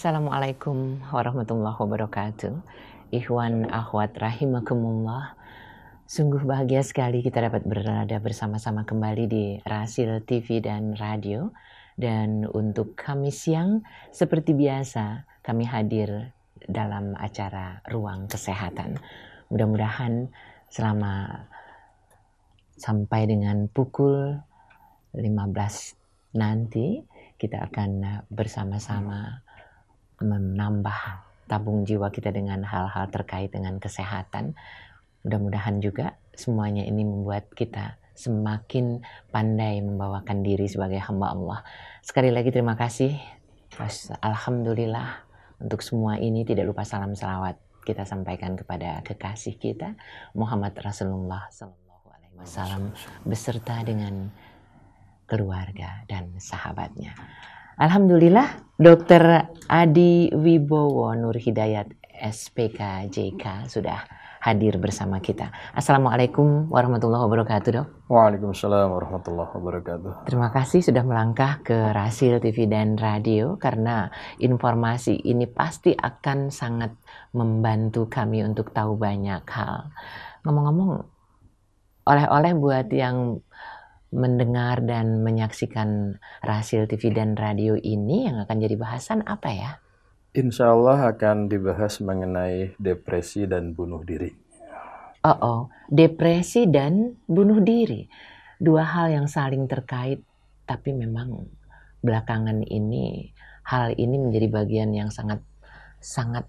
Assalamualaikum warahmatullahi wabarakatuh. Ikhwan akhwat rahimakumullah. Sungguh bahagia sekali kita dapat berada bersama-sama kembali di Rasil TV dan Radio. Dan untuk Kamis siang seperti biasa kami hadir dalam acara Ruang Kesehatan. Mudah-mudahan selama sampai dengan pukul 15 nanti kita akan bersama-sama menambah tabung jiwa kita dengan hal-hal terkait dengan kesehatan. Mudah-mudahan juga semuanya ini membuat kita semakin pandai membawakan diri sebagai hamba Allah. Sekali lagi terima kasih. Alhamdulillah untuk semua ini. Tidak lupa salam salawat kita sampaikan kepada kekasih kita Muhammad Rasulullah SAW beserta dengan keluarga dan sahabatnya. Alhamdulillah, Dr. Adi Wibowo Nur Hidayat SPK JK sudah hadir bersama kita. Assalamualaikum warahmatullahi wabarakatuh, Dok. Waalaikumsalam warahmatullahi wabarakatuh. Terima kasih sudah melangkah ke Rasil TV dan Radio karena informasi ini pasti akan sangat membantu kami untuk tahu banyak hal. Ngomong-ngomong, oleh-oleh buat yang mendengar dan menyaksikan Rasil TV dan Radio ini yang akan jadi bahasan apa ya? Insya Allah akan dibahas mengenai depresi dan bunuh diri. Depresi dan bunuh diri. Dua hal yang saling terkait, tapi memang belakangan ini hal ini menjadi bagian yang sangat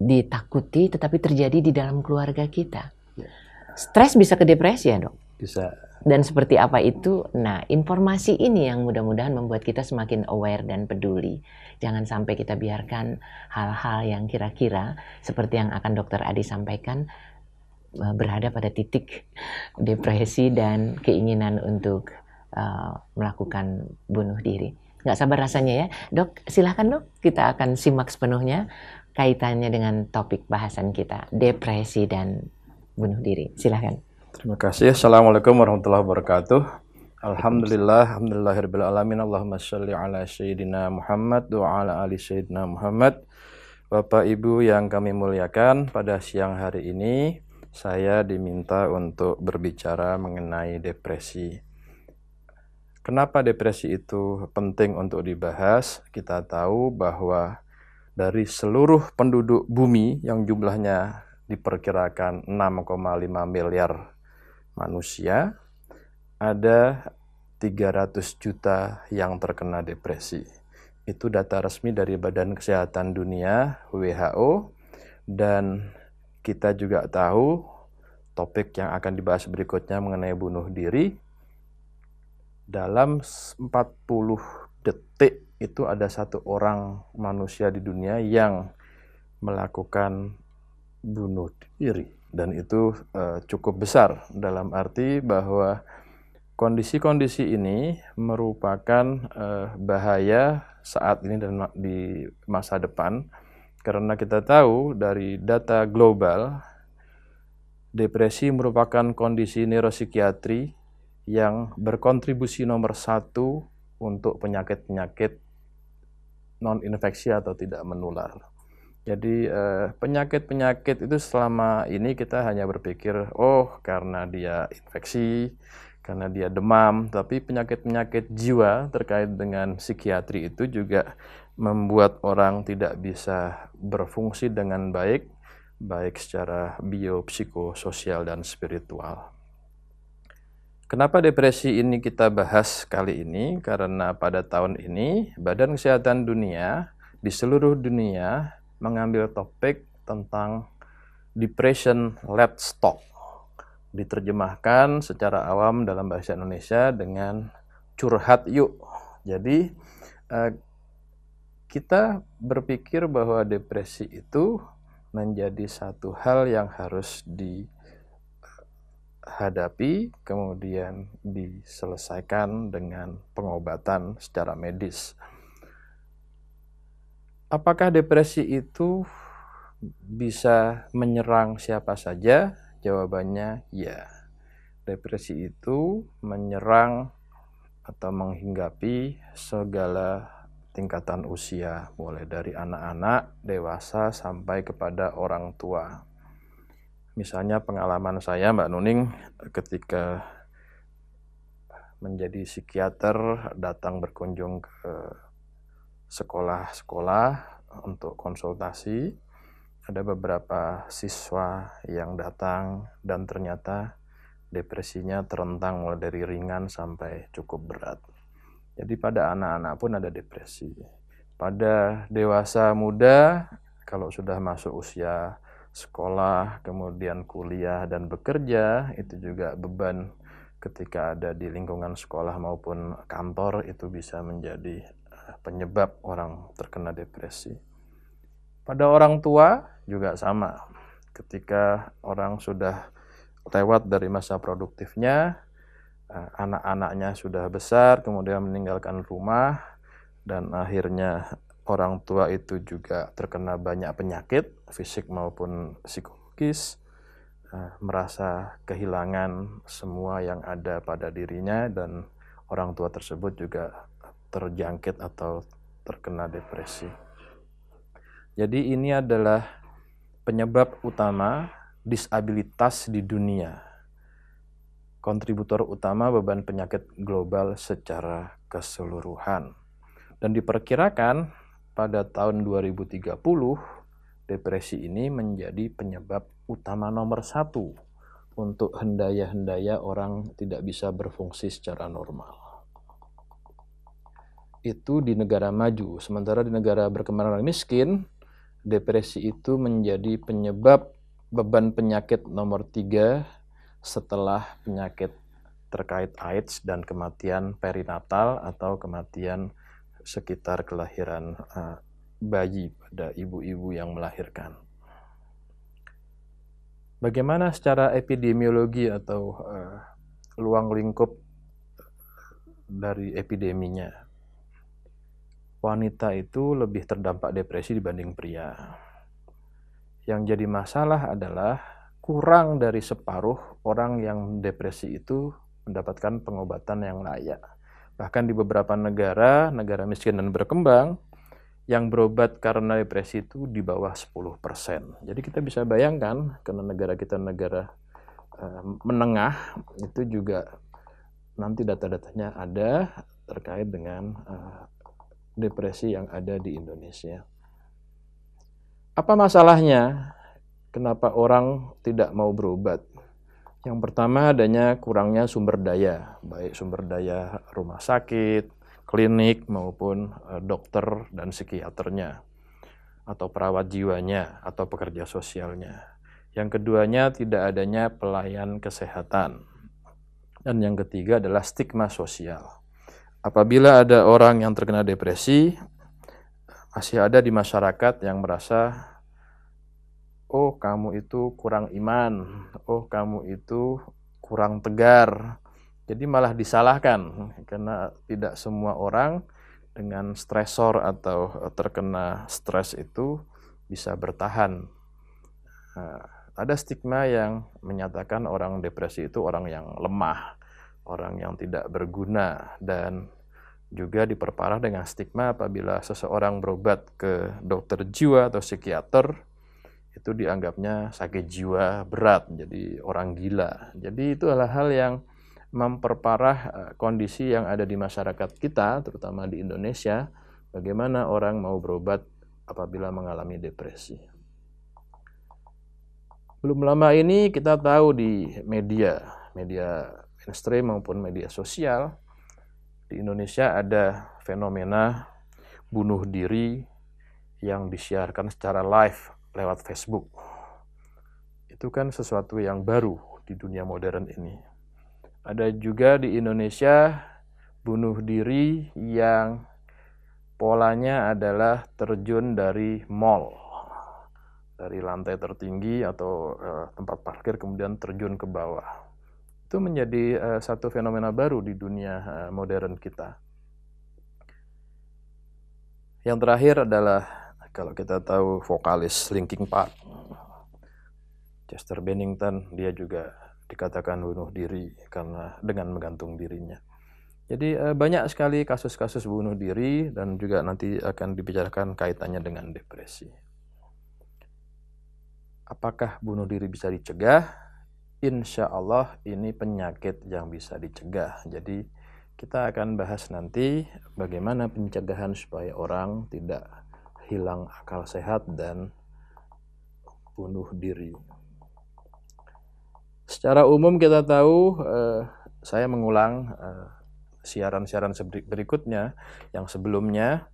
ditakuti tetapi terjadi di dalam keluarga kita. Stres bisa ke depresi ya, Dok? Bisa. Dan seperti apa itu? Nah, informasi ini yang mudah-mudahan membuat kita semakin aware dan peduli. Jangan sampai kita biarkan hal-hal yang kira-kira seperti yang akan Dr. Adi sampaikan berada pada titik depresi dan keinginan untuk melakukan bunuh diri. Nggak sabar rasanya ya. Dok, silahkan Dok. Kita akan simak sepenuhnya kaitannya dengan topik bahasan kita, depresi dan bunuh diri. Silahkan. Terima kasih. Assalamualaikum warahmatullahi wabarakatuh. Alhamdulillahirabbil alamin. Allahumma shalli ala sayyidina Muhammad wa ala ali sayyidina Muhammad. Bapak Ibu yang kami muliakan, pada siang hari ini saya diminta untuk berbicara mengenai depresi. Kenapa depresi itu penting untuk dibahas? Kita tahu bahwa dari seluruh penduduk bumi yang jumlahnya diperkirakan 6,5 miliar manusia, ada 300 juta yang terkena depresi. Itu data resmi dari Badan Kesehatan Dunia WHO, dan kita juga tahu topik yang akan dibahas berikutnya mengenai bunuh diri. Dalam 40 detik itu ada satu orang manusia di dunia yang melakukan bunuh diri. Dan itu cukup besar, dalam arti bahwa kondisi-kondisi ini merupakan bahaya saat ini dan di masa depan. Karena kita tahu dari data global, depresi merupakan kondisi neuropsikiatri yang berkontribusi nomor 1 untuk penyakit-penyakit non-infeksi atau tidak menular. Jadi penyakit-penyakit itu selama ini kita hanya berpikir, karena dia infeksi, karena dia demam, tapi penyakit-penyakit jiwa terkait dengan psikiatri itu juga membuat orang tidak bisa berfungsi dengan baik secara biopsikososial dan spiritual. Kenapa depresi ini kita bahas kali ini? Karena pada tahun ini Badan Kesehatan Dunia di seluruh dunia mengambil topik tentang depression let's talk. Diterjemahkan secara awam dalam bahasa Indonesia dengan curhat yuk. Jadi kita berpikir bahwa depresi itu menjadi satu hal yang harus dihadapi, kemudian diselesaikan dengan pengobatan secara medis. Apakah depresi itu bisa menyerang siapa saja? Jawabannya ya. Depresi itu menyerang atau menghinggapi segala tingkatan usia, mulai dari anak-anak, dewasa, sampai kepada orang tua. Misalnya pengalaman saya, Mbak Nuning, ketika menjadi psikiater, datang berkunjung ke sekolah-sekolah untuk konsultasi, ada beberapa siswa yang datang dan ternyata depresinya terentang mulai dari ringan sampai cukup berat. Jadi pada anak-anak pun ada depresi. Pada dewasa muda, kalau sudah masuk usia sekolah, kemudian kuliah dan bekerja, itu juga beban ketika ada di lingkungan sekolah maupun kantor itu bisa menjadi penyebab orang terkena depresi. Pada orang tua juga sama. Ketika orang sudah lewat dari masa produktifnya, anak-anaknya sudah besar, kemudian meninggalkan rumah, dan akhirnya orang tua itu juga terkena banyak penyakit, fisik maupun psikologis, merasa kehilangan semua yang ada pada dirinya, dan orang tua tersebut juga terjangkit atau terkena depresi. Jadi ini adalah penyebab utama disabilitas di dunia. Kontributor utama beban penyakit global secara keseluruhan. Dan diperkirakan pada tahun 2030, depresi ini menjadi penyebab utama nomor 1 untuk hendaya-hendaya orang tidak bisa berfungsi secara normal. Itu di negara maju. Sementara di negara berkembang dan miskin, depresi itu menjadi penyebab beban penyakit nomor 3 setelah penyakit terkait AIDS dan kematian perinatal atau kematian sekitar kelahiran bayi pada ibu-ibu yang melahirkan. Bagaimana secara epidemiologi atau luang lingkup dari epideminya? Wanita itu lebih terdampak depresi dibanding pria. Yang jadi masalah adalah kurang dari separuh orang yang depresi itu mendapatkan pengobatan yang layak. Bahkan di beberapa negara miskin dan berkembang, yang berobat karena depresi itu di bawah 10%. Jadi kita bisa bayangkan, karena negara kita negara menengah, itu juga nanti data-datanya ada terkait dengan depresi yang ada di Indonesia. Apa masalahnya? Kenapa orang tidak mau berobat? Yang pertama adanya kurangnya sumber daya, baik sumber daya rumah sakit, klinik maupun dokter dan psikiaternya, atau perawat jiwanya, atau pekerja sosialnya. Yang keduanya tidak adanya pelayan kesehatan. Dan yang ketiga adalah stigma sosial. Apabila ada orang yang terkena depresi, masih ada di masyarakat yang merasa, oh kamu itu kurang iman, oh kamu itu kurang tegar. Jadi malah disalahkan, karena tidak semua orang dengan stresor atau terkena stres itu bisa bertahan. Ada stigma yang menyatakan orang depresi itu orang yang lemah, orang yang tidak berguna, dan juga diperparah dengan stigma apabila seseorang berobat ke dokter jiwa atau psikiater, itu dianggapnya sakit jiwa berat, jadi orang gila. Jadi itu adalah hal yang memperparah kondisi yang ada di masyarakat kita, terutama di Indonesia, bagaimana orang mau berobat apabila mengalami depresi. Belum lama ini kita tahu di media mainstream maupun media sosial, di Indonesia ada fenomena bunuh diri yang disiarkan secara live lewat Facebook. Itu kan sesuatu yang baru di dunia modern ini. Ada juga di Indonesia bunuh diri yang polanya adalah terjun dari mall, dari lantai tertinggi atau tempat parkir kemudian terjun ke bawah. Itu menjadi satu fenomena baru di dunia modern kita. Yang terakhir adalah, kalau kita tahu vokalis Linkin Park, Chester Bennington, dia juga dikatakan bunuh diri karena dengan menggantung dirinya. Jadi banyak sekali kasus-kasus bunuh diri dan juga nanti akan dibicarakan kaitannya dengan depresi. Apakah bunuh diri bisa dicegah? Insya Allah ini penyakit yang bisa dicegah. Jadi kita akan bahas nanti bagaimana pencegahan supaya orang tidak hilang akal sehat dan bunuh diri. Secara umum kita tahu, saya mengulang siaran-siaran berikutnya yang sebelumnya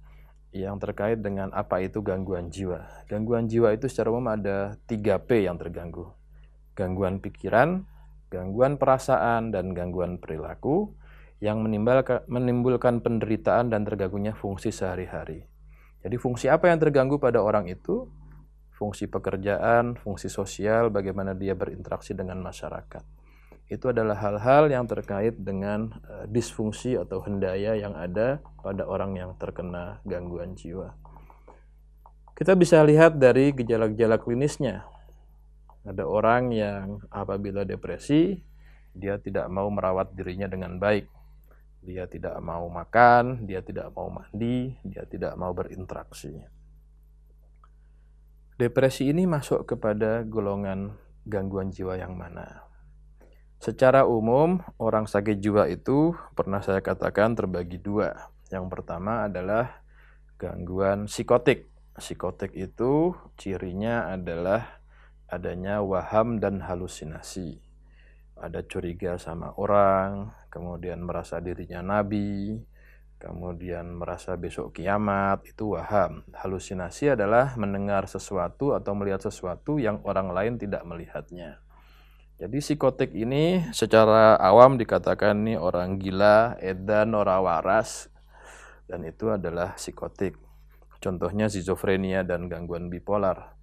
yang terkait dengan apa itu gangguan jiwa. Gangguan jiwa itu secara umum ada 3P yang terganggu. Gangguan pikiran, gangguan perasaan, dan gangguan perilaku yang menimbulkan penderitaan dan terganggunya fungsi sehari-hari. Jadi fungsi apa yang terganggu pada orang itu? Fungsi pekerjaan, fungsi sosial, bagaimana dia berinteraksi dengan masyarakat. Itu adalah hal-hal yang terkait dengan disfungsi atau hendaya yang ada pada orang yang terkena gangguan jiwa. Kita bisa lihat dari gejala-gejala klinisnya. Ada orang yang apabila depresi, dia tidak mau merawat dirinya dengan baik. Dia tidak mau makan, dia tidak mau mandi, dia tidak mau berinteraksi. Depresi ini masuk kepada golongan gangguan jiwa yang mana? Secara umum, orang sakit jiwa itu pernah saya katakan terbagi dua. Yang pertama adalah gangguan psikotik. Psikotik itu cirinya adalah adanya waham dan halusinasi. Ada curiga sama orang, kemudian merasa dirinya nabi, kemudian merasa besok kiamat, itu waham. Halusinasi adalah mendengar sesuatu atau melihat sesuatu yang orang lain tidak melihatnya. Jadi psikotik ini secara awam dikatakan nih orang gila, edan, orang waras, dan itu adalah psikotik. Contohnya skizofrenia dan gangguan bipolar.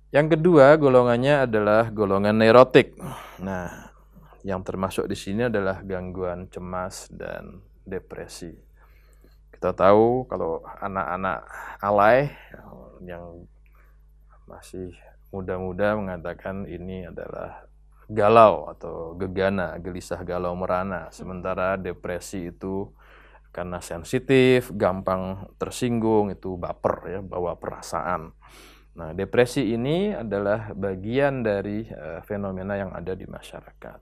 Yang kedua golongannya adalah golongan neurotik. Nah, yang termasuk di sini adalah gangguan cemas dan depresi. Kita tahu kalau anak-anak alay yang masih muda-muda mengatakan ini adalah galau atau gegana, gelisah, galau, merana. Sementara depresi itu karena sensitif, gampang tersinggung, itu baper ya, bawa perasaan. Nah, depresi ini adalah bagian dari fenomena yang ada di masyarakat.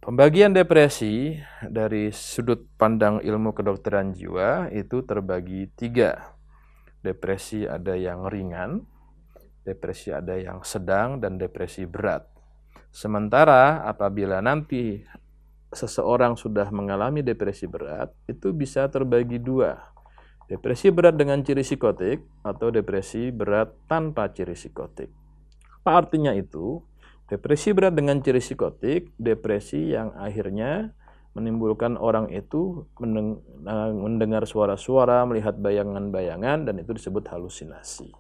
Pembagian depresi dari sudut pandang ilmu kedokteran jiwa itu terbagi 3. Depresi ada yang ringan, depresi ada yang sedang, dan depresi berat. Sementara apabila nanti seseorang sudah mengalami depresi berat, itu bisa terbagi 2. Depresi berat dengan ciri psikotik atau depresi berat tanpa ciri psikotik. Apa artinya itu? Depresi berat dengan ciri psikotik, depresi yang akhirnya menimbulkan orang itu mendengar suara-suara, melihat bayangan-bayangan, dan itu disebut halusinasi.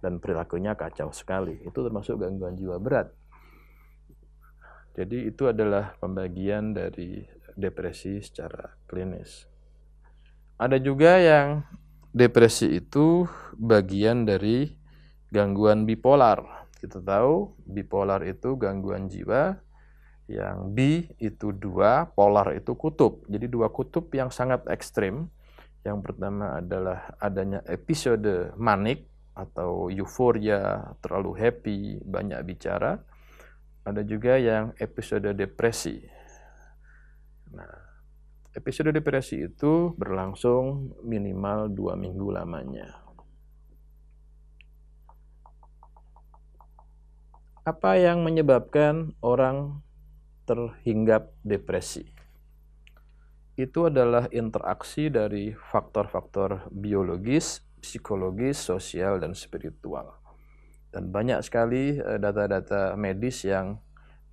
Dan perilakunya kacau sekali. Itu termasuk gangguan jiwa berat. Jadi itu adalah pembagian dari depresi secara klinis. Ada juga yang depresi itu bagian dari gangguan bipolar. Kita tahu bipolar itu gangguan jiwa yang bi itu 2, polar itu kutub. Jadi 2 kutub yang sangat ekstrim. Yang pertama adalah adanya episode manik atau euforia, terlalu happy, banyak bicara. Ada juga yang episode depresi. Nah, episode depresi itu berlangsung minimal 2 minggu lamanya. Apa yang menyebabkan orang terhinggap depresi? Itu adalah interaksi dari faktor-faktor biologis, psikologis, sosial, dan spiritual. Dan banyak sekali data-data medis yang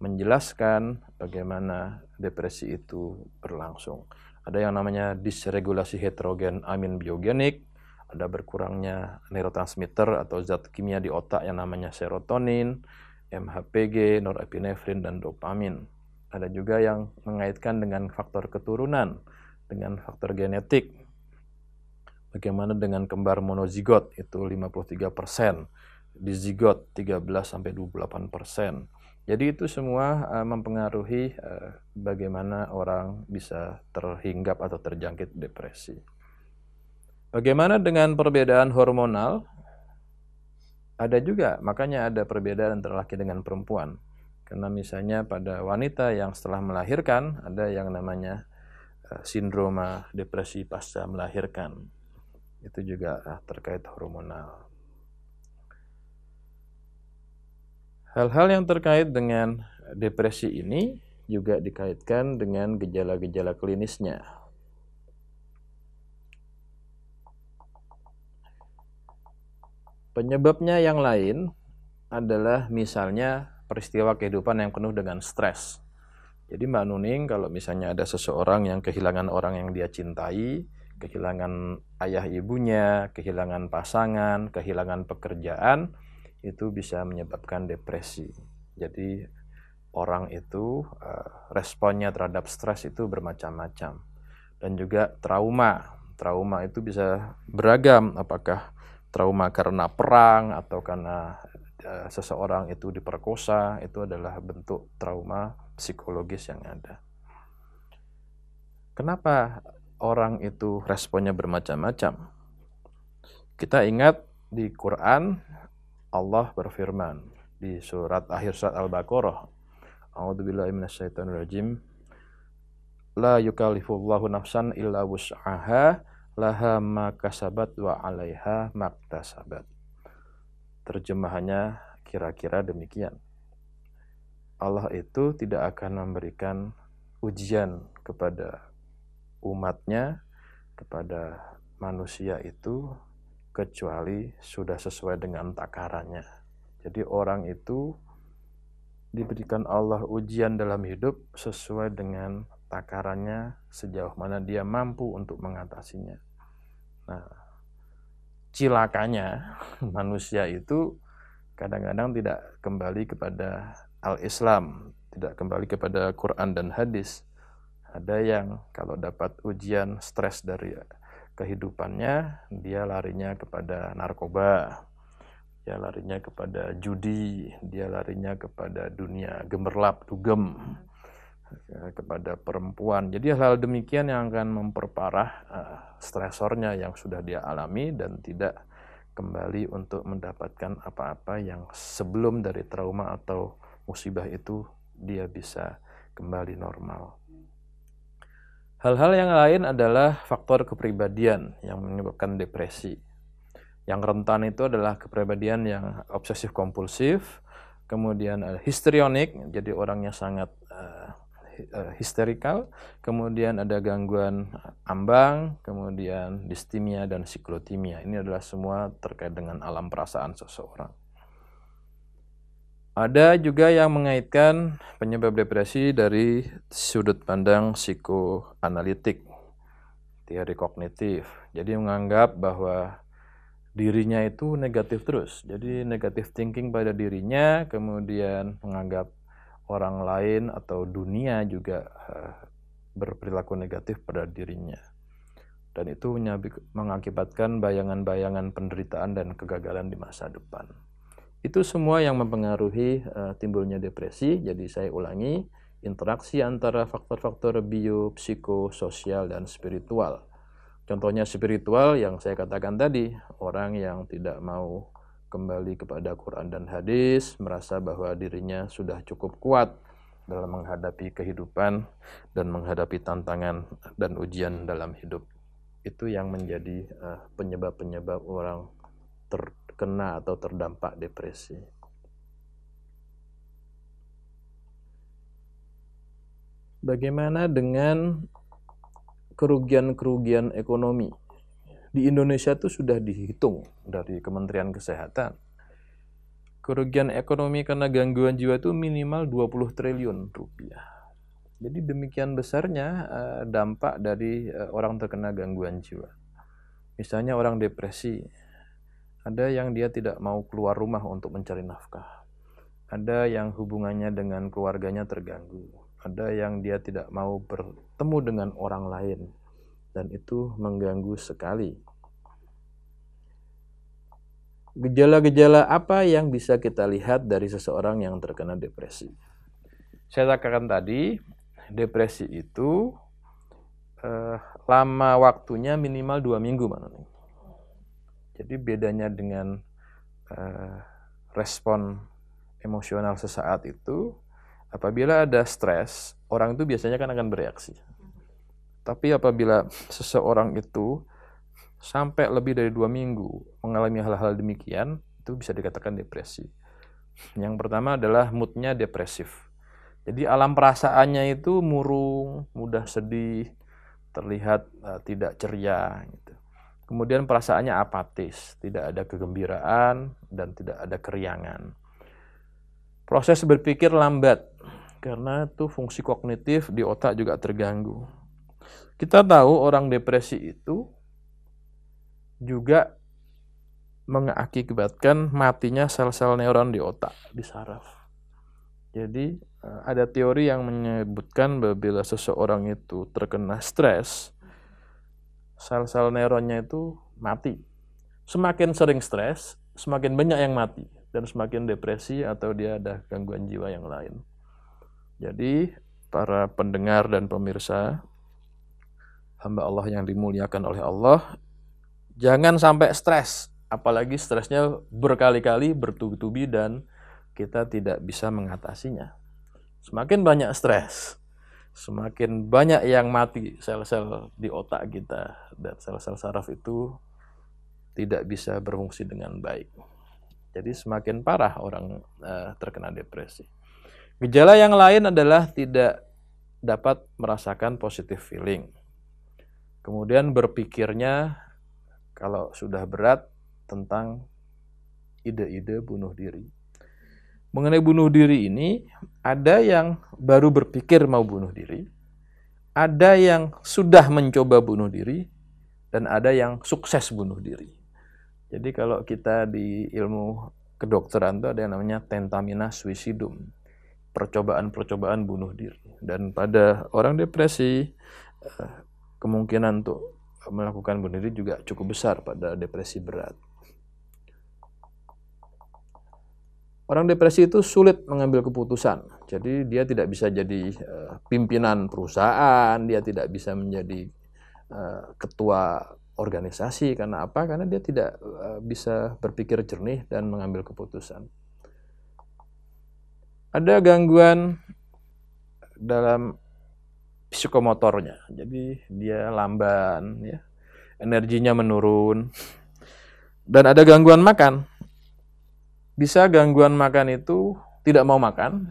menjelaskan bagaimana depresi itu berlangsung. Ada yang namanya dysregulasi heterogen amin biogenik, ada berkurangnya neurotransmitter atau zat kimia di otak yang namanya serotonin, MHPG, norepinefrin, dan dopamin. Ada juga yang mengaitkan dengan faktor keturunan, dengan faktor genetik. Bagaimana dengan kembar monozigot, itu 53%. Dizigot 13-28%. Jadi itu semua mempengaruhi bagaimana orang bisa terhinggap atau terjangkit depresi. Bagaimana dengan perbedaan hormonal? Ada juga, makanya ada perbedaan antara laki dengan perempuan. Karena misalnya pada wanita yang setelah melahirkan, ada yang namanya sindroma depresi pasca melahirkan. Itu juga terkait hormonal. Hal-hal yang terkait dengan depresi ini juga dikaitkan dengan gejala-gejala klinisnya. Penyebabnya yang lain adalah misalnya peristiwa kehidupan yang penuh dengan stres. Jadi Mbak Nuning, kalau misalnya ada seseorang yang kehilangan orang yang dia cintai, kehilangan ayah ibunya, kehilangan pasangan, kehilangan pekerjaan, itu bisa menyebabkan depresi. Jadi orang itu responnya terhadap stres itu bermacam-macam. Dan juga trauma. Trauma itu bisa beragam, apakah trauma karena perang atau karena seseorang itu diperkosa, itu adalah bentuk trauma psikologis yang ada. Kenapa orang itu responnya bermacam-macam? Kita ingat di Quran Allah berfirman di akhir surat Al-Baqarah, A'udzubillahi minasyaitonirrajim, la yukallifullahu nafsan illa wus'aha laha ma kasabat wa 'alaiha maktasabat. Terjemahannya kira-kira demikian. Allah itu tidak akan memberikan ujian kepada umatnya, kepada manusia itu, kecuali sudah sesuai dengan takarannya. Jadi orang itu diberikan Allah ujian dalam hidup sesuai dengan takarannya, sejauh mana dia mampu untuk mengatasinya. Nah, cilakanya manusia itu kadang-kadang tidak kembali kepada al-Islam, tidak kembali kepada Quran dan hadis. Ada yang kalau dapat ujian stres dari kehidupannya, dia larinya kepada narkoba, dia larinya kepada judi, dia larinya kepada dunia gemerlap, dugem, kepada perempuan. Jadi hal demikian yang akan memperparah stresornya yang sudah dia alami dan tidak kembali untuk mendapatkan apa-apa yang sebelum dari trauma atau musibah itu dia bisa kembali normal. Hal-hal yang lain adalah faktor kepribadian yang menyebabkan depresi. Yang rentan itu adalah kepribadian yang obsesif kompulsif, kemudian histrionik, jadi orangnya sangat histerikal, kemudian ada gangguan ambang, kemudian distimia dan siklotimia. Ini adalah semua terkait dengan alam perasaan seseorang. Ada juga yang mengaitkan penyebab depresi dari sudut pandang psikoanalitik, teori kognitif. Jadi menganggap bahwa dirinya itu negatif terus. Jadi negatif thinking pada dirinya, kemudian menganggap orang lain atau dunia juga berperilaku negatif pada dirinya. Dan itu mengakibatkan bayangan-bayangan penderitaan dan kegagalan di masa depan. Itu semua yang mempengaruhi timbulnya depresi. Jadi saya ulangi, interaksi antara faktor-faktor biopsikososial dan spiritual. Contohnya spiritual yang saya katakan tadi, orang yang tidak mau kembali kepada Quran dan hadis, merasa bahwa dirinya sudah cukup kuat dalam menghadapi kehidupan dan menghadapi tantangan dan ujian dalam hidup. Itu yang menjadi penyebab-penyebab orang terkena atau terdampak depresi. Bagaimana dengan kerugian-kerugian ekonomi? Di Indonesia itu sudah dihitung dari Kementerian Kesehatan. Kerugian ekonomi karena gangguan jiwa itu minimal 20 triliun rupiah. Jadi demikian besarnya dampak dari orang terkena gangguan jiwa. Misalnya orang depresi, ada yang dia tidak mau keluar rumah untuk mencari nafkah. Ada yang hubungannya dengan keluarganya terganggu. Ada yang dia tidak mau bertemu dengan orang lain. Dan itu mengganggu sekali. Gejala-gejala apa yang bisa kita lihat dari seseorang yang terkena depresi? Saya katakan tadi, depresi itu lama waktunya minimal 2 minggu, Pak Nuning. Jadi bedanya dengan respon emosional sesaat itu, apabila ada stres, orang itu biasanya kan akan bereaksi. Tapi apabila seseorang itu sampai lebih dari 2 minggu mengalami hal-hal demikian, itu bisa dikatakan depresi. Yang pertama adalah moodnya depresif. Jadi alam perasaannya itu murung, mudah sedih, terlihat tidak ceria. Gitu. Kemudian perasaannya apatis, tidak ada kegembiraan dan tidak ada keriangan. Proses berpikir lambat, karena itu fungsi kognitif di otak juga terganggu. Kita tahu orang depresi itu juga mengakibatkan matinya sel-sel neuron di otak, di saraf. Jadi ada teori yang menyebutkan bila seseorang itu terkena stres, sel-sel neuronnya itu mati. Semakin sering stres, semakin banyak yang mati dan semakin depresi atau dia ada gangguan jiwa yang lain. Jadi para pendengar dan pemirsa hamba Allah yang dimuliakan oleh Allah, jangan sampai stres, apalagi stresnya berkali-kali, bertubi-tubi dan kita tidak bisa mengatasinya. Semakin banyak stres, semakin banyak yang mati sel-sel di otak kita dan sel-sel saraf itu tidak bisa berfungsi dengan baik. Jadi semakin parah orang terkena depresi. Gejala yang lain adalah tidak dapat merasakan positive feeling. Kemudian berpikirnya kalau sudah berat tentang ide-ide bunuh diri. Mengenai bunuh diri ini, ada yang baru berpikir mau bunuh diri, ada yang sudah mencoba bunuh diri, dan ada yang sukses bunuh diri. Jadi kalau kita di ilmu kedokteran itu ada yang namanya tentamina suicidum, percobaan-percobaan bunuh diri. Dan pada orang depresi, kemungkinan untuk melakukan bunuh diri juga cukup besar pada depresi berat. Orang depresi itu sulit mengambil keputusan. Jadi dia tidak bisa jadi pimpinan perusahaan, dia tidak bisa menjadi ketua organisasi. Karena apa? Karena dia tidak bisa berpikir jernih dan mengambil keputusan. Ada gangguan dalam psikomotornya, jadi dia lamban, ya, energinya menurun, dan ada gangguan makan. Bisa gangguan makan itu tidak mau makan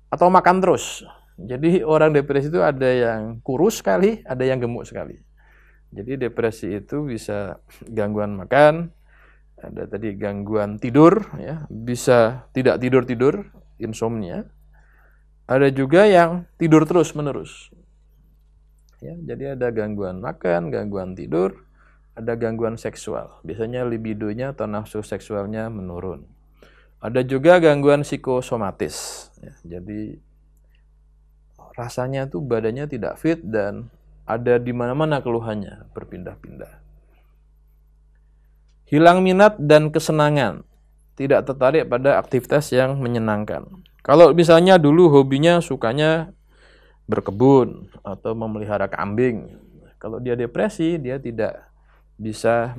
atau makan terus. Jadi orang depresi itu ada yang kurus sekali, ada yang gemuk sekali. Jadi depresi itu bisa gangguan makan, ada tadi gangguan tidur, ya, bisa tidak tidur-tidur, insomnia. Ada juga yang tidur terus-menerus. Ya, jadi ada gangguan makan, gangguan tidur, ada gangguan seksual. Biasanya libidonya atau nafsu seksualnya menurun. Ada juga gangguan psikosomatis. Ya, jadi rasanya tuh badannya tidak fit dan ada di mana-mana keluhannya, berpindah-pindah. Hilang minat dan kesenangan, tidak tertarik pada aktivitas yang menyenangkan. Kalau misalnya dulu hobinya sukanya berkebun atau memelihara kambing, kalau dia depresi, dia tidak bisa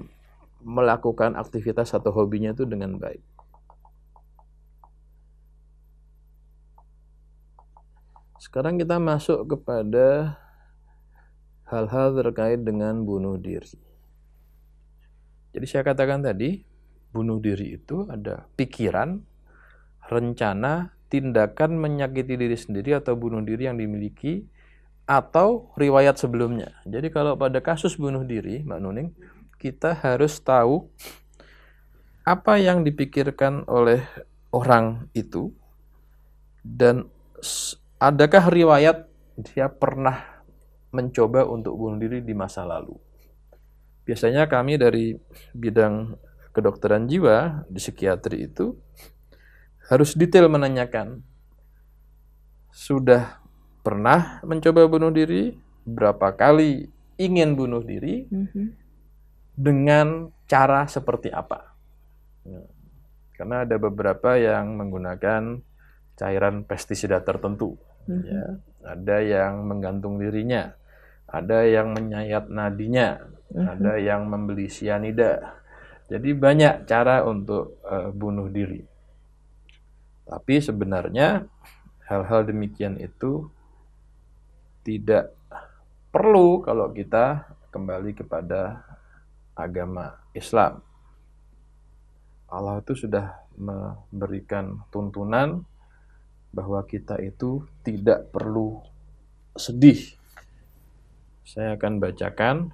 melakukan aktivitas atau hobinya itu dengan baik. Sekarang kita masuk kepada hal-hal terkait dengan bunuh diri. Jadi saya katakan tadi, bunuh diri itu ada pikiran, rencana, tindakan menyakiti diri sendiri atau bunuh diri yang dimiliki, atau riwayat sebelumnya. Jadi kalau pada kasus bunuh diri, Mbak Nuning, kita harus tahu apa yang dipikirkan oleh orang itu, dan adakah riwayat dia pernah mencoba untuk bunuh diri di masa lalu. Biasanya kami dari bidang kedokteran jiwa, di psikiatri itu, harus detail menanyakan, sudah pernah mencoba bunuh diri, berapa kali ingin bunuh diri, dengan cara seperti apa. Ya. Karena ada beberapa yang menggunakan cairan pestisida tertentu. Ya. Ada yang menggantung dirinya, ada yang menyayat nadinya, ada yang membeli sianida. Jadi banyak cara untuk bunuh diri. Tapi sebenarnya hal-hal demikian itu tidak perlu kalau kita kembali kepada agama Islam. Allah itu sudah memberikan tuntunan bahwa kita itu tidak perlu sedih. Saya akan bacakan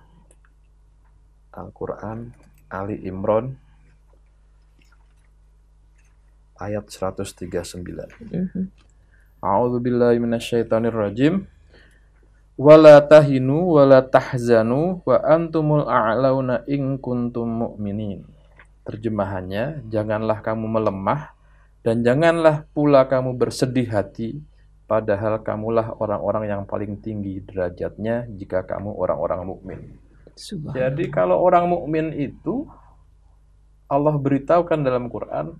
Al-Quran Ali Imran ayat 139. A'udzubillahi minasyaitonirrajim. Wala tahinu wala tahzanu wa antumul a'launa in kuntum mu'minin. Terjemahannya, janganlah kamu melemah dan janganlah pula kamu bersedih hati, padahal kamulah orang-orang yang paling tinggi derajatnya jika kamu orang-orang mukmin. Jadi kalau orang mukmin itu Allah beritahukan dalam Quran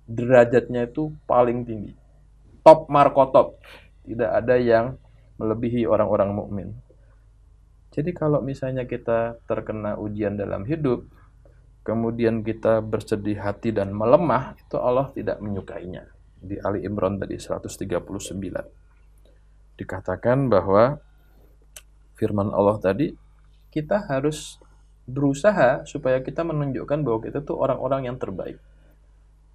derajatnya itu paling tinggi. Top markotop. Tidak ada yang melebihi orang-orang mukmin. Jadi kalau misalnya kita terkena ujian dalam hidup, kemudian kita bersedih hati dan melemah, itu Allah tidak menyukainya. Di Ali Imran tadi 139. Dikatakan bahwa firman Allah tadi, kita harus berusaha supaya kita menunjukkan bahwa kita tuh orang-orang yang terbaik.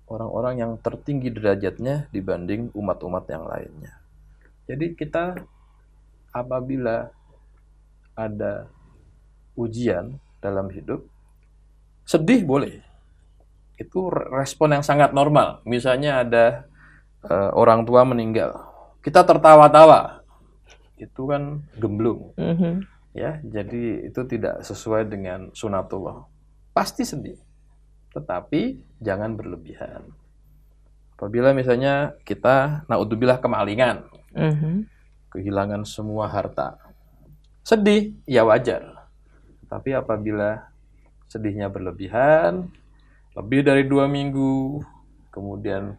Orang-orang yang tertinggi derajatnya dibanding umat-umat yang lainnya. Jadi kita apabila ada ujian dalam hidup, sedih boleh. Itu respon yang sangat normal. Misalnya ada orang tua meninggal, kita tertawa-tawa. Itu kan gemblung. Ya, jadi itu tidak sesuai dengan sunatullah. Pasti sedih. Tetapi jangan berlebihan. Apabila misalnya kita naudzubillah kemalingan, kehilangan semua harta, sedih, ya wajar. Tapi apabila sedihnya berlebihan, lebih dari 2 minggu, kemudian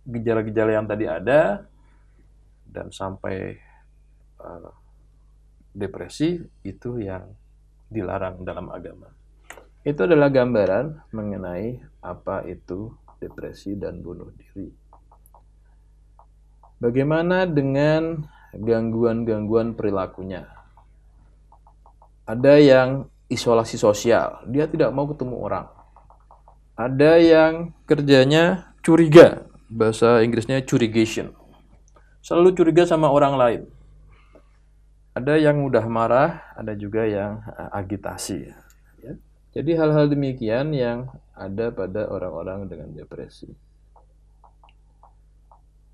gejala-gejala yang tadi ada, dan sampai depresi, itu yang dilarang dalam agama. Itu adalah gambaran mengenai apa itu depresi dan bunuh diri. Bagaimana dengan gangguan-gangguan perilakunya? Ada yang isolasi sosial, dia tidak mau ketemu orang. Ada yang kerjanya curiga, bahasa Inggrisnya curigation. Selalu curiga sama orang lain. Ada yang mudah marah, ada juga yang agitasi. Ya. Jadi hal-hal demikian yang ada pada orang-orang dengan depresi.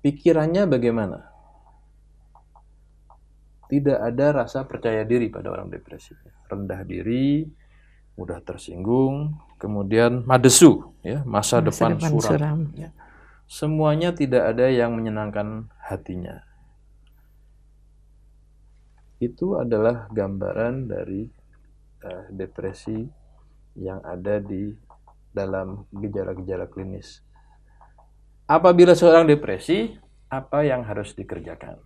Pikirannya bagaimana? Tidak ada rasa percaya diri pada orang depresi. Rendah diri, mudah tersinggung, kemudian madesu, ya, masa depan suram. Ya. Semuanya tidak ada yang menyenangkan hatinya. Itu adalah gambaran dari depresi yang ada di dalam gejala-gejala klinis. Apabila seorang depresi, apa yang harus dikerjakan?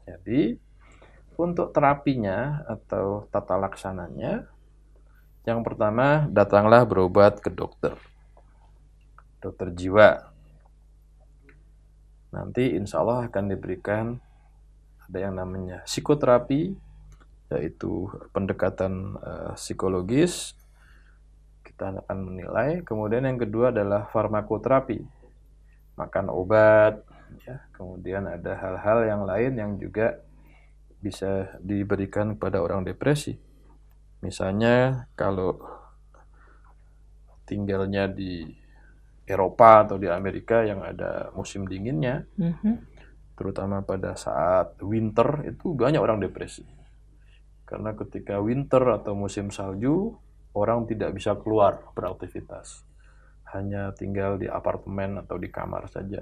Jadi, untuk terapinya atau tata laksananya, yang pertama, datanglah berobat ke dokter jiwa. Nanti insya Allah akan diberikan ada yang namanya psikoterapi, yaitu pendekatan psikologis. Kita akan menilai. Kemudian yang kedua adalah farmakoterapi, makan obat, ya. Kemudian ada hal-hal yang lain yang juga bisa diberikan kepada orang depresi. Misalnya kalau tinggalnya di Eropa atau di Amerika yang ada musim dinginnya, terutama pada saat winter, itu banyak orang depresi. Karena ketika winter atau musim salju, orang tidak bisa keluar beraktivitas. Hanya tinggal di apartemen atau di kamar saja.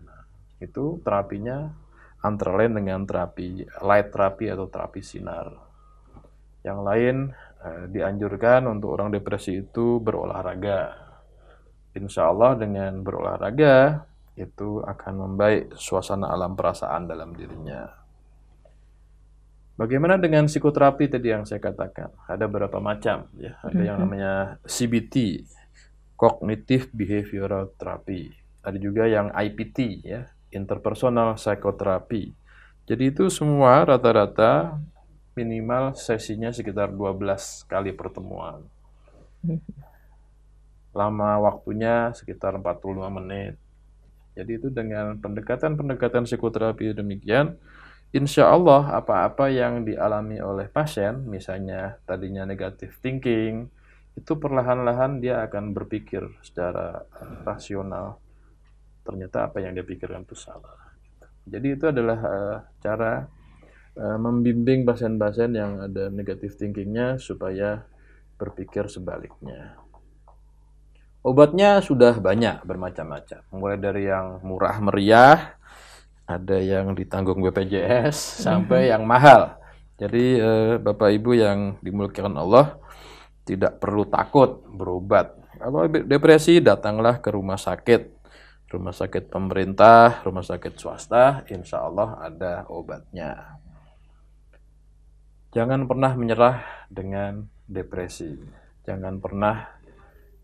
Nah, itu terapinya antara lain dengan terapi light terapi atau terapi sinar. Yang lain dianjurkan untuk orang depresi itu berolahraga. insya Allah dengan berolahraga itu akan membaik suasana alam perasaan dalam dirinya. Bagaimana dengan psikoterapi tadi yang saya katakan? Ada beberapa macam, ya. Ada yang namanya CBT, Cognitive Behavioral Therapy. Ada juga yang IPT, ya, Interpersonal Psychotherapy. Jadi itu semua rata-rata minimal sesinya sekitar 12 kali pertemuan. Lama waktunya sekitar 45 menit. Jadi itu dengan pendekatan-pendekatan psikoterapi demikian, insya Allah apa-apa yang dialami oleh pasien, misalnya tadinya negative thinking, itu perlahan-lahan dia akan berpikir secara rasional. Ternyata apa yang dia pikirkan itu salah. Jadi itu adalah cara membimbing pasien-pasien yang ada negative thinkingnya supaya berpikir sebaliknya. Obatnya sudah banyak, bermacam-macam. Mulai dari yang murah meriah, ada yang ditanggung BPJS, sampai yang mahal. Jadi Bapak Ibu yang dimuliakan Allah, tidak perlu takut berobat. Kalau depresi, datanglah ke rumah sakit pemerintah, rumah sakit swasta, insya Allah ada obatnya. Jangan pernah menyerah dengan depresi. Jangan pernah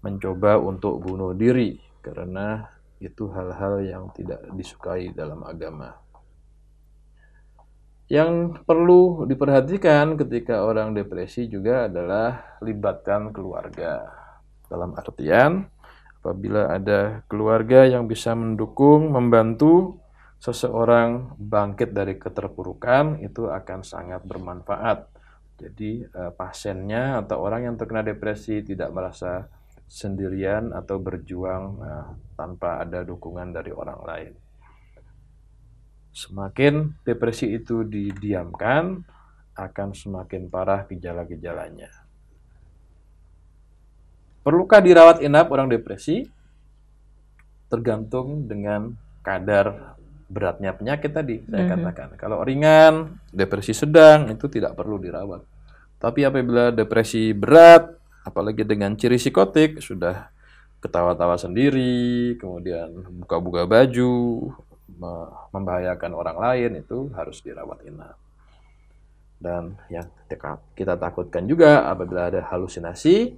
mencoba untuk bunuh diri, karena itu hal-hal yang tidak disukai dalam agama. Yang perlu diperhatikan ketika orang depresi juga adalah libatkan keluarga. Dalam artian, apabila ada keluarga yang bisa mendukung, membantu seseorang bangkit dari keterpurukan, itu akan sangat bermanfaat. Jadi pasiennya atau orang yang terkena depresi tidak merasa sendirian atau berjuang tanpa ada dukungan dari orang lain. Semakin depresi itu didiamkan, akan semakin parah gejala-gejalanya. Perlukah dirawat inap orang depresi? Tergantung dengan kadar beratnya penyakit tadi, saya katakan. Kalau ringan, depresi sedang, itu tidak perlu dirawat. Tapi apabila depresi berat, apalagi dengan ciri psikotik, sudah ketawa-tawa sendiri, kemudian buka-buka baju, membahayakan orang lain, itu harus dirawat inap. Dan yang kita takutkan juga apabila ada halusinasi,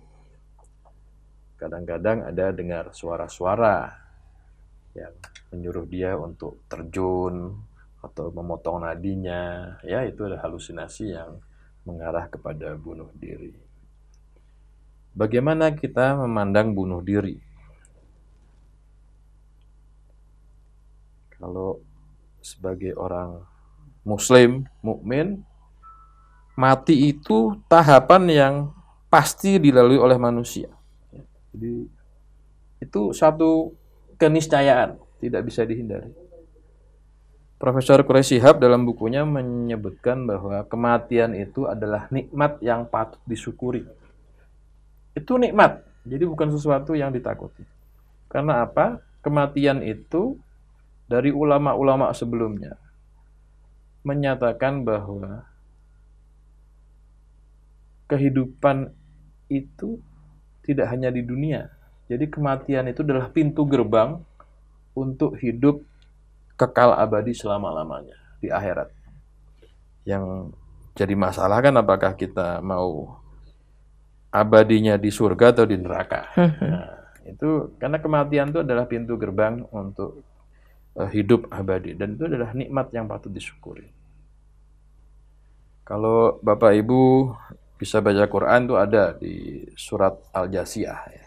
kadang-kadang ada dengar suara-suara yang menyuruh dia untuk terjun atau memotong nadinya, ya itu adalah halusinasi yang mengarah kepada bunuh diri. Bagaimana kita memandang bunuh diri? Kalau sebagai orang muslim, mukmin, mati itu tahapan yang pasti dilalui oleh manusia. Jadi itu satu keniscayaan, tidak bisa dihindari. Profesor Quraish Shihab dalam bukunya menyebutkan bahwa kematian itu adalah nikmat yang patut disyukuri. Itu nikmat, jadi bukan sesuatu yang ditakuti. Karena apa? Kematian itu dari ulama-ulama sebelumnya menyatakan bahwa kehidupan itu tidak hanya di dunia. Jadi kematian itu adalah pintu gerbang untuk hidup kekal abadi selama-lamanya di akhirat. Yang jadi masalah kan apakah kita mau abadinya di surga atau di neraka. Nah, itu karena kematian itu adalah pintu gerbang untuk hidup abadi, dan itu adalah nikmat yang patut disyukuri. Kalau Bapak Ibu bisa baca Quran, itu ada di surat Al-Jasiyah ya,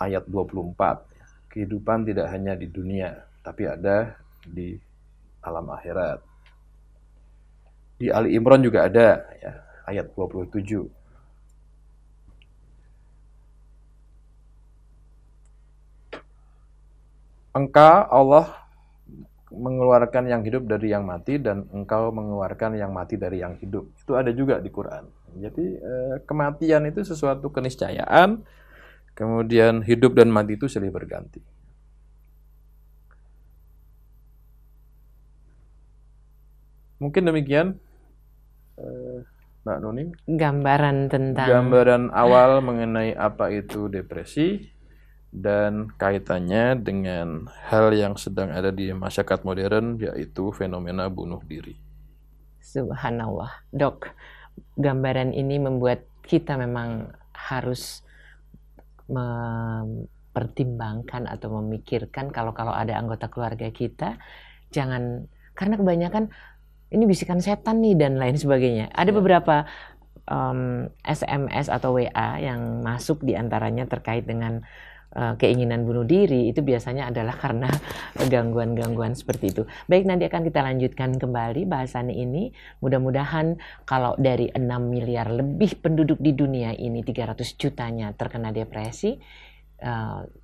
ayat 24. Kehidupan tidak hanya di dunia, tapi ada di alam akhirat. Di Ali Imran juga ada ya, ayat 27. Engkau Allah mengeluarkan yang hidup dari yang mati, dan engkau mengeluarkan yang mati dari yang hidup. Itu ada juga di Quran. Jadi kematian itu sesuatu keniscayaan, kemudian hidup dan mati itu silih berganti. Mungkin demikian Mbak Nuning, gambaran awal mengenai apa itu depresi dan kaitannya dengan hal yang sedang ada di masyarakat modern, yaitu fenomena bunuh diri. Subhanallah. Dok, gambaran ini membuat kita memang harus mempertimbangkan atau memikirkan kalau ada anggota keluarga kita, jangan, karena kebanyakan ini bisikan setan nih dan lain sebagainya. Ada beberapa SMS atau WA yang masuk diantaranya terkait dengan keinginan bunuh diri, itu biasanya adalah karena gangguan-gangguan seperti itu. Baik, nanti akan kita lanjutkan kembali bahasan ini. Mudah-mudahan kalau dari 6 miliar lebih penduduk di dunia ini 300 jutanya terkena depresi,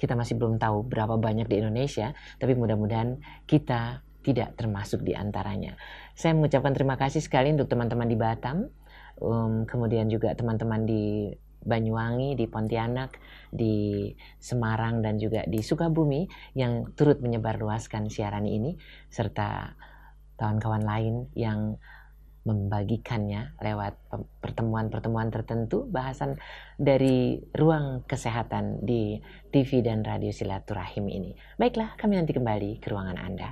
kita masih belum tahu berapa banyak di Indonesia, tapi mudah-mudahan kita tidak termasuk di antaranya. Saya mengucapkan terima kasih sekali untuk teman-teman di Batam, kemudian juga teman-teman di Banyuwangi, di Pontianak, di Semarang, dan juga di Sukabumi yang turut menyebarluaskan siaran ini, serta kawan-kawan lain yang membagikannya lewat pertemuan-pertemuan tertentu, bahasan dari ruang kesehatan di TV dan radio Silaturahim ini. Baiklah, kami nanti kembali ke ruangan Anda.